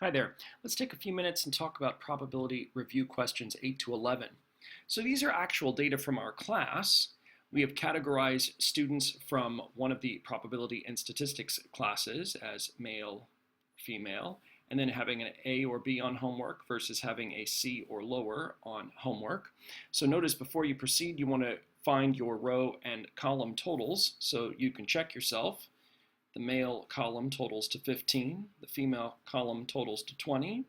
Hi there. Let's take a few minutes and talk about probability review questions 8 to 11. So these are actual data from our class. We have categorized students from one of the probability and statistics classes as male, female, and then having an A or B on homework versus having a C or lower on homework. So notice before you proceed, you want to find your row and column totals so you can check yourself. The male column totals to 15. The female column totals to 20.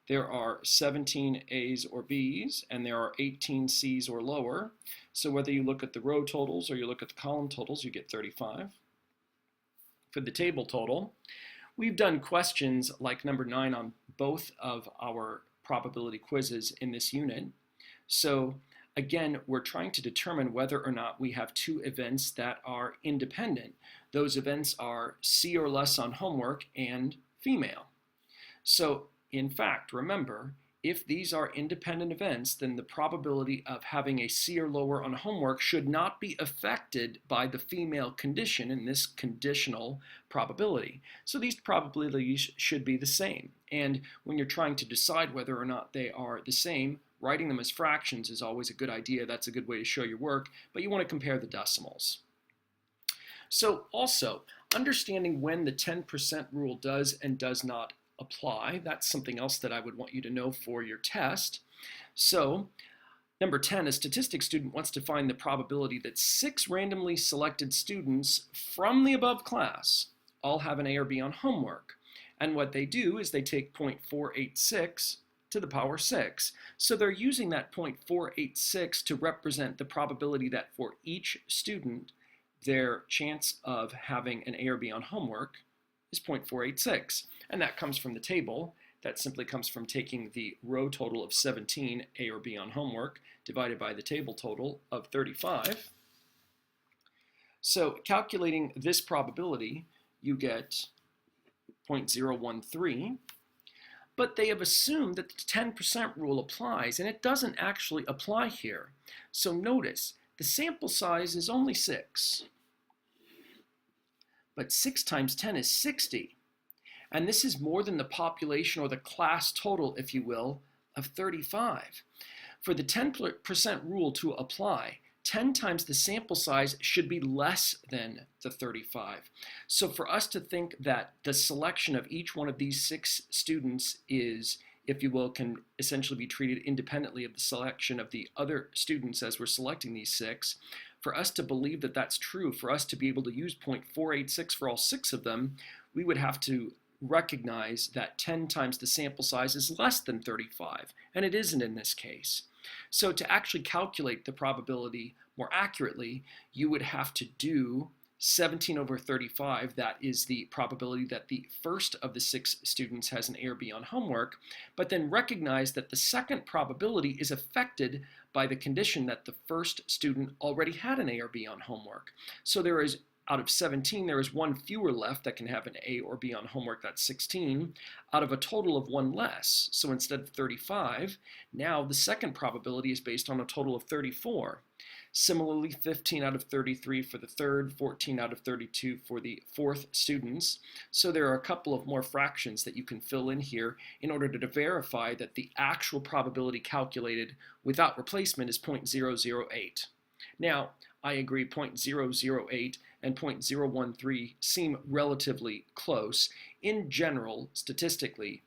There are 17 A's or B's, and there are 18 C's or lower. So whether you look at the row totals or you look at the column totals, you get 35. For the table total, we've done questions like number 9 on both of our probability quizzes in this unit. So again, we're trying to determine whether or not we have two events that are independent. Those events are C or less on homework and female. So in fact, remember, if these are independent events, then the probability of having a C or lower on homework should not be affected by the female condition in this conditional probability. So these probabilities should be the same. And when you're trying to decide whether or not they are the same, writing them as fractions is always a good idea. That's a good way to show your work, but you want to compare the decimals. So also, understanding when the 10% rule does and does not apply, that's something else that I would want you to know for your test. So number 10, a statistics student wants to find the probability that 6 randomly selected students from the above class all have an A or B on homework. And what they do is they take 0.486 to the power 6. So they're using that 0.486 to represent the probability that for each student, their chance of having an A or B on homework is 0.486. And that comes from the table. That simply comes from taking the row total of 17 A or B on homework divided by the table total of 35. So calculating this probability, you get 0.013. But they have assumed that the 10% rule applies, and it doesn't actually apply here. So notice, the sample size is only 6. But 6 times 10 is 60. And this is more than the population, or the class total, if you will, of 35. For the 10% rule to apply, 10 times the sample size should be less than the 35. So for us to think that the selection of each one of these 6 students is, if you will, can essentially be treated independently of the selection of the other students as we're selecting these 6, for us to believe that that's true, for us to be able to use 0.486 for all 6 of them, we would have to recognize that 10 times the sample size is less than 35, and it isn't in this case. So to actually calculate the probability more accurately, you would have to do 17 over 35. That is the probability that the first of the 6 students has an A or B on homework, but then recognize that the second probability is affected by the condition that the first student already had an A or B on homework. So there is, out of 17, there is 1 fewer left that can have an A or B on homework. That's 16, out of a total of 1 less. So instead of 35, now the second probability is based on a total of 34. Similarly, 15 out of 33 for the third, 14 out of 32 for the fourth students. So there are a couple of more fractions that you can fill in here in order to verify that the actual probability calculated without replacement is 0.008. Now, I agree 0.008 and 0.013 seem relatively close. In general, statistically,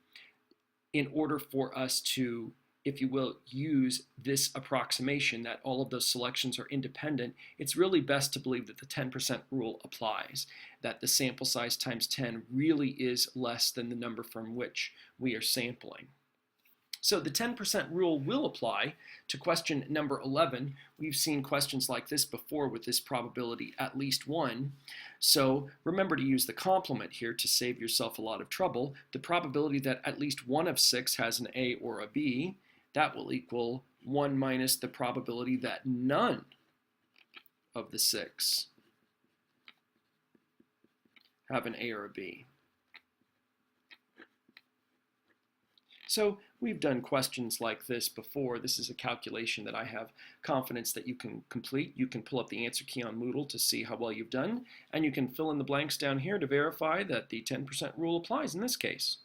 in order for us to, if you will, use this approximation that all of those selections are independent, it's really best to believe that the 10% rule applies, that the sample size times 10 really is less than the number from which we are sampling. So the 10% rule will apply to question number 11. We've seen questions like this before with this probability at least 1. So remember to use the complement here to save yourself a lot of trouble. The probability that at least 1 of 6 has an A or a B, that will equal 1 minus the probability that none of the 6 have an A or a B. So we've done questions like this before. This is a calculation that I have confidence that you can complete. You can pull up the answer key on Moodle to see how well you've done, and you can fill in the blanks down here to verify that the 10% rule applies in this case.